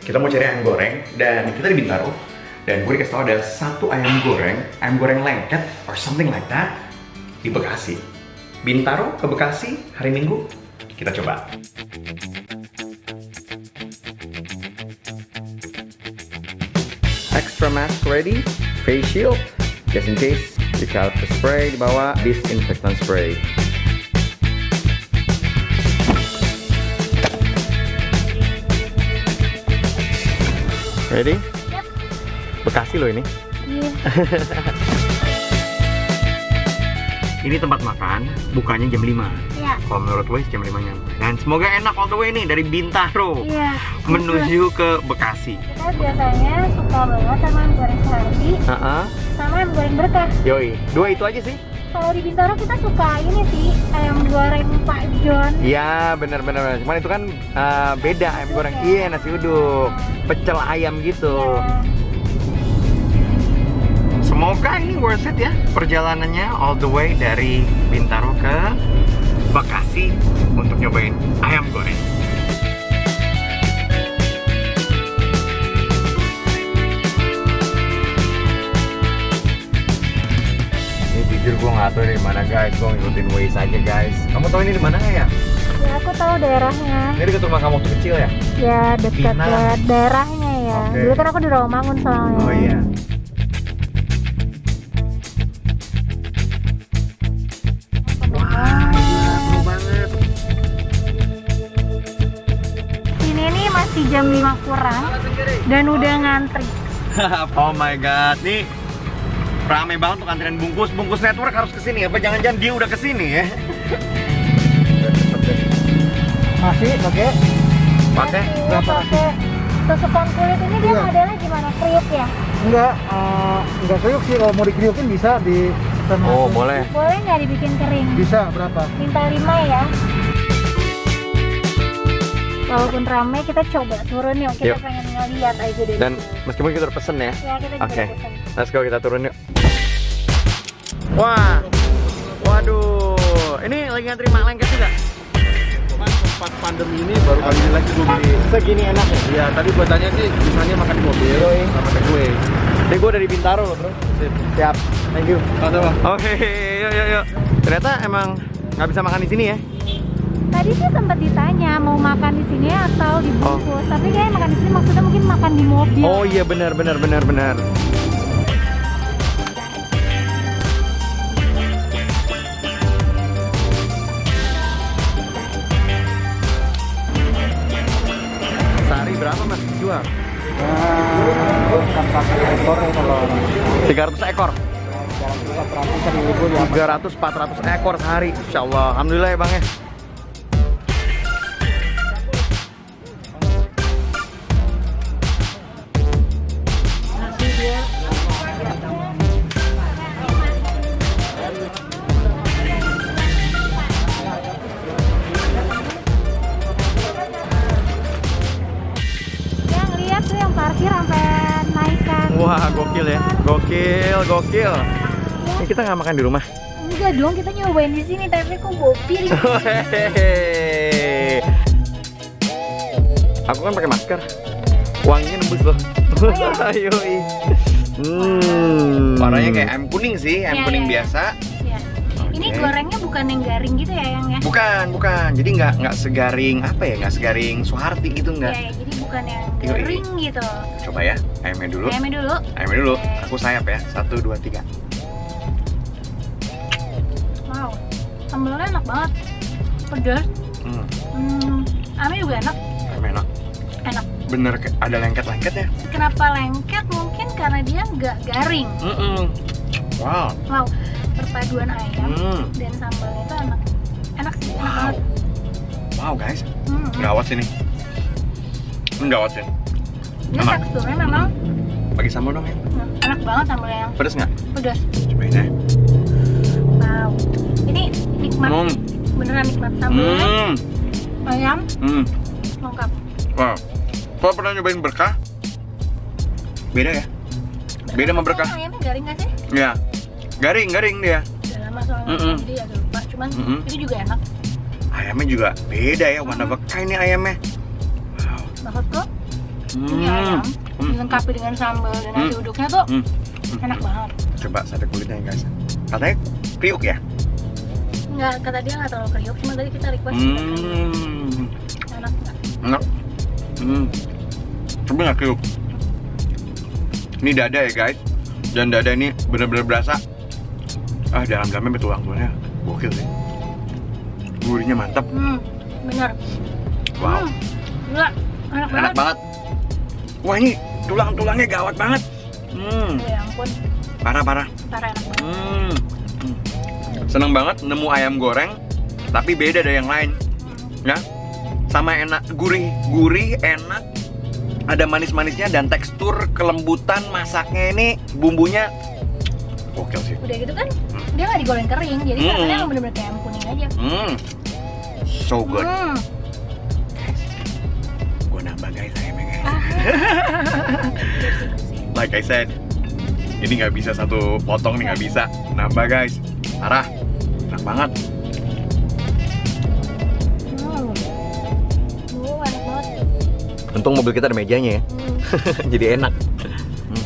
Kita mau cari ayam goreng dan kita di Bintaro. Dan gue dikasih tau ada satu ayam goreng lengket or something like that di Bekasi. Bintaro ke Bekasi hari Minggu, kita coba. Extra mask ready, face shield, just in case. Eucalyptus spray di bawah, disinfectant spray. Ready? Yep. Bekasi loh ini. Iya. Ini tempat makan, bukanya jam 5. Iya. Kalau menurut Waze jam 5 nyampe. Dan semoga enak all the way nih dari Bintaro Iya. menuju ke Bekasi. Kita biasanya suka banget sama ayam goreng Suhardi sama ayam goreng Berkah. Yoi, dua itu aja sih. Kalau di Bintaro kita suka ini sih, ayam goreng Pak John. Iya, benar. Cuman itu kan beda ayam goreng. Iya, nasi uduk, pecel ayam gitu. Iya. Semoga ini worth it ya perjalanannya all the way dari Bintaro ke Bekasi untuk nyobain ayam goreng. Ini jujur gue nggak tahu dari mana guys, gue ngikutin Waze aja guys. Kamu tahu ini di mana nggak ya? Ya aku tahu daerahnya. Ini dekat rumah kamu waktu kecil ya? Ya dekat Pinang. ke daerahnya ya. Oke. Dulu kan aku di Rawamangun soalnya. Oh iya. Wah, gila, seru banget. Ini nih masih jam 5 kurang dan udah ngantri. Oh my god, nih rame banget untuk antrian bungkus network harus kesini. Apa jangan-jangan dia udah kesini ya? Masih pakai Pakai? Berapa? Pakai tusukan kulit ini dia Iya. modelnya gimana? Kriuk ya? enggak kriuk sih, kalau mau dikriukin bisa di Oh boleh. Boleh nggak dibikin kering? Bisa berapa? Minta 5 ya. Walaupun rame kita coba turun yuk. Kita Yuk. pengen ngeliat aja deh. Dan meskipun kita udah pesen ya. Ya kita juga Oke. pesen. Let's go, kita turun yuk. Wah. Waduh. Ini lagi ngantri mak lengket juga. Pas pandemi ini baru kali ini lagi gue beli. Segini enaknya. Iya, tadi gue tanya sih bisanya makan di mobil sama takeaway. Ini gue dari Bintaro loh bro. Siap. Thank you. Sama. Oke, yuk. Ternyata emang nggak bisa makan di sini ya? Tadi sih sempat ditanya mau makan di sini atau dibungkus. Tapi kayaknya makan di sini maksudnya mungkin makan di mobil. Oh iya benar. Sehari berapa mas jual? ekor ya kalau 300 ekor. 300-400 ekor sehari. Insya Allah. Alhamdulillah ya bang ya. Yang lihat tuh yang parkir sampai naikkan. Wah gokil ya. Gokil. Ini kita nggak makan di rumah. Enggak dong, kita nyobain di sini tapi kok bopir. Hehehe. Aku kan pakai masker. Wanginya nembus loh. iya? Yoi. Warnanya kayak ayam kuning sih, ayam Iya, kuning iya. biasa. Ya. Ini Oke. gorengnya bukan yang garing gitu ya yang ya? Bukan. Jadi nggak segaring apa ya? Nggak segaring Suharti gitu nggak. Ya, jadi bukan yang Yoi. garing gitu. Coba ya, ayamnya dulu. Ayamnya dulu. Oke. Aku sayap ya. 1, 2, 3. Wow, sambalnya enak banget. Pedas. Ayamnya juga enak. Ayam enak. Enak. Bener, ada lengket-lengketnya. Kenapa lengket? Mungkin karena dia nggak garing. Wow. Wow, perpaduan ayam dan sambalnya itu enak. Enak sih, enak banget. Wow guys, Hmm. gawat sini. Gawat sih. Ini Enak. teksturnya memang Bagi sambal dong ya. enak banget sambalnya yang Pedes nggak? pedas. Cobain ya. Wow, ini nikmat. Beneran nikmat sambalnya. Ayam lengkap. Wow. Kalau pernah nyobain Berkah? Beda ya? Beda sama Berkah? Ayamnya garing nggak sih? Ya. Garing dia. Udah lama soalnya jadi agak lupa. Cuman itu juga enak. Ayamnya juga beda ya, warna Berkah ini ayamnya. Wow. Maksudku Ini ayam dilengkapi dengan sambal dan nasi uduknya tuh enak banget. Coba sate kulitnya ya guys. Katanya kriuk ya? Nggak, kata dia nggak terlalu kriuk, cuma tadi kita request enak nggak? Enak. Tapi nggak kriuk. Ini dada ya guys. Dan dada ini bener-bener berasa. Dalam-dalamnya tulang-tulangnya gokil sih. Gurihnya mantap. Bener. Wow. Gila, enak banget. Wah ini tulang-tulangnya gawat banget. Ya ampun, Parah. parah enak banget. Seneng banget nemu ayam goreng, tapi beda dari yang lain. Ya, sama enak, gurih, enak. Ada manis-manisnya dan tekstur kelembutan masaknya ini bumbunya gokil sih. Udah gitu kan, dia nggak digoreng kering, jadi rasanya emang bener-bener kayak ayam kuning aja. So good. Gue nambah guys ayamnya guys. Like I said, ini nggak bisa satu potong nih, nggak bisa nambah guys. Parah, enak banget. Enak banget. Untung mobil kita ada mejanya ya, jadi enak.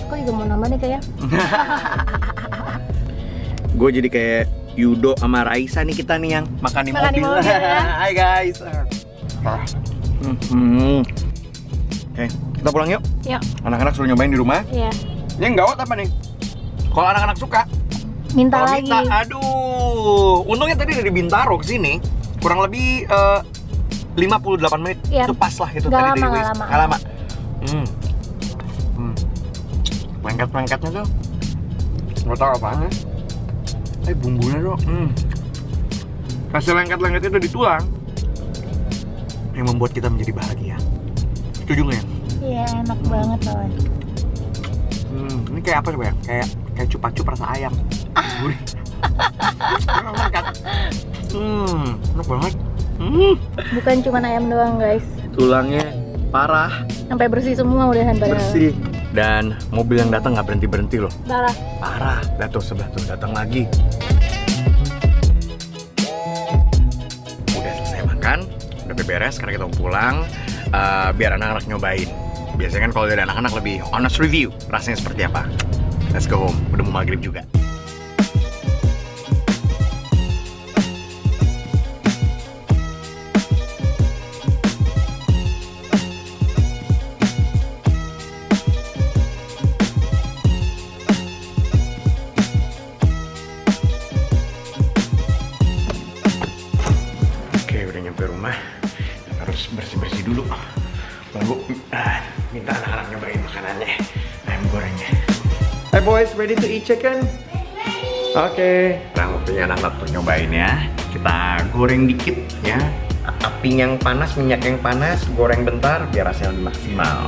Aku juga mau nambah nih kayak. Gue jadi kayak Yudo sama Raisa nih, kita nih yang makan di mobil. Hai guys. Oke, kita pulang yuk. Yuk. Anak-anak suruh nyobain di rumah. Iya. Ini yang gawat apa nih? Kalau anak-anak suka, Minta kalau lagi. aduh. Untungnya tadi dari Bintaro ke sini kurang lebih 58 menit. Iya. Itu pas lah itu Nggak tadi lama, dari nggak Waze. lama. Nggak lama. Lengket-lengketnya tuh nggak tahu apaan ya. Bumbunya tuh kasih lengket-lengket itu di tulang yang membuat kita menjadi bahagia. Setuju nggak ya? Iya, enak banget kawan. Ini kayak apa coba ya? Kayak cupa-cup rasa ayam. Gurih. Lengket. Enak banget. Bukan cuma ayam doang guys, Tulangnya parah, sampai bersih semua udahan padahal. bersih. Dan mobil yang datang nggak berhenti loh. Parah. Lihat tuh sebelah tuh, datang lagi. Udah selesai makan, udah beres, sekarang kita mau pulang. Biar anak-anak nyobain. Biasanya kan kalau dari anak-anak lebih honest review, rasanya seperti apa. Let's go home, udah mau maghrib juga. Harus bersih-bersih dulu. Baru minta anak-anak nyobain makanannya, ayam gorengnya. Hey boys, ready to eat chicken? Oke. Sekarang waktunya anak-anak tuh nyobain ya. Kita goreng dikit ya. Api yang panas, minyak yang panas, goreng bentar biar rasanya lebih maksimal.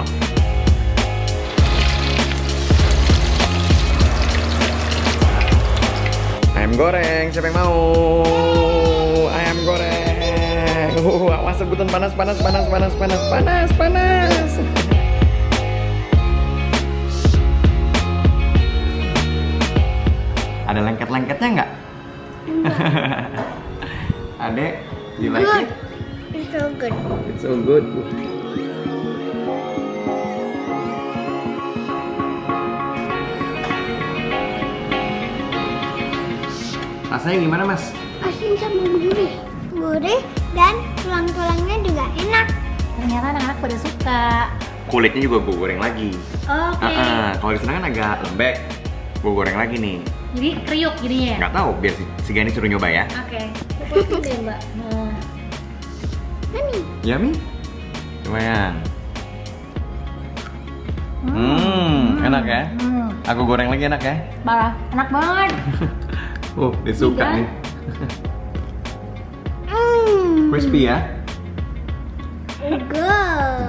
Ayam goreng, siapa yang mau? Ayam goreng. Awas sebutan panas. Ada lengket-lengketnya nggak? Adek, you like it? It's so good. It's so good. Rasanya gimana mas? Asin sama gurih dan tulang-tulangnya juga enak. Ternyata anak-anak pada suka. Kulitnya juga gue goreng lagi. Oke. Kalau di sana kan agak lembek, gue goreng lagi nih. Jadi kriuk jadinya ya? Nggak tahu, biar si Gani suruh nyoba ya. Oke. Potong deh mbak. Nah. Yummy? Lumayan. Enak ya? Aku goreng lagi enak ya? Parah, enak banget. Dia suka nih. Crispy ya?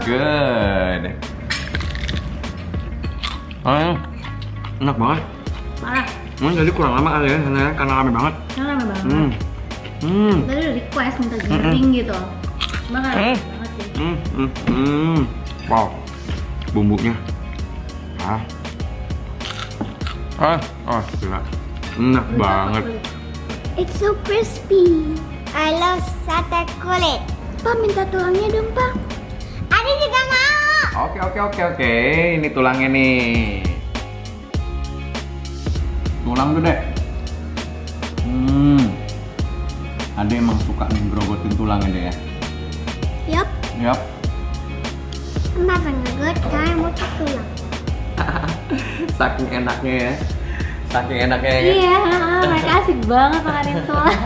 Good. Enak banget. Parah. Jadi kurang lama kali ya, karena rame banget. Rame banget. Tadi udah request minta garing gitu. Cuma kan rame banget sih. Wow, bumbunya. Gila. Enak banget. It's so crispy. I love sate kulit. Pa, minta tulangnya dong, Pa. Adi juga mau. Oke. Ini tulangnya nih. Tulang tuh deh. Ade emang suka nih grogotin tulangnya deh ya. Yup. Kenapa ngegot? Karena mau tulang. Saking enaknya ya. Iya, mereka asik banget makanin tulang.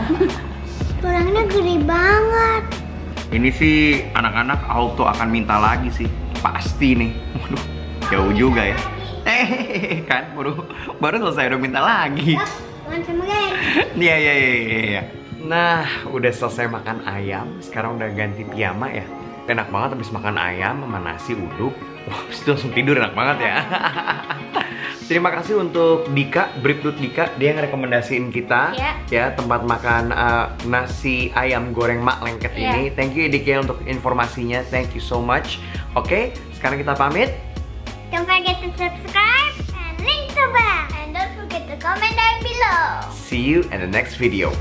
Tulangnya gede banget. Ini sih anak-anak auto akan minta lagi sih. Pasti nih. Waduh, jauh juga ya. Kan baru selesai udah minta lagi. Makan sama guys. Iya. Nah, udah selesai makan ayam. Sekarang udah ganti piyama ya. Enak banget habis makan ayam sama nasi uduk. Wah, habis itu langsung tidur, enak banget ya. Terima kasih untuk Dika, Bribdut Dika. Dia ngerekomendasiin kita ya tempat makan nasi ayam goreng Mak Lengket ini. Thank you Dika untuk informasinya. Thank you so much. Oke, sekarang kita pamit. Don't forget to subscribe and link the bell. And don't forget to comment down below. See you in the next video.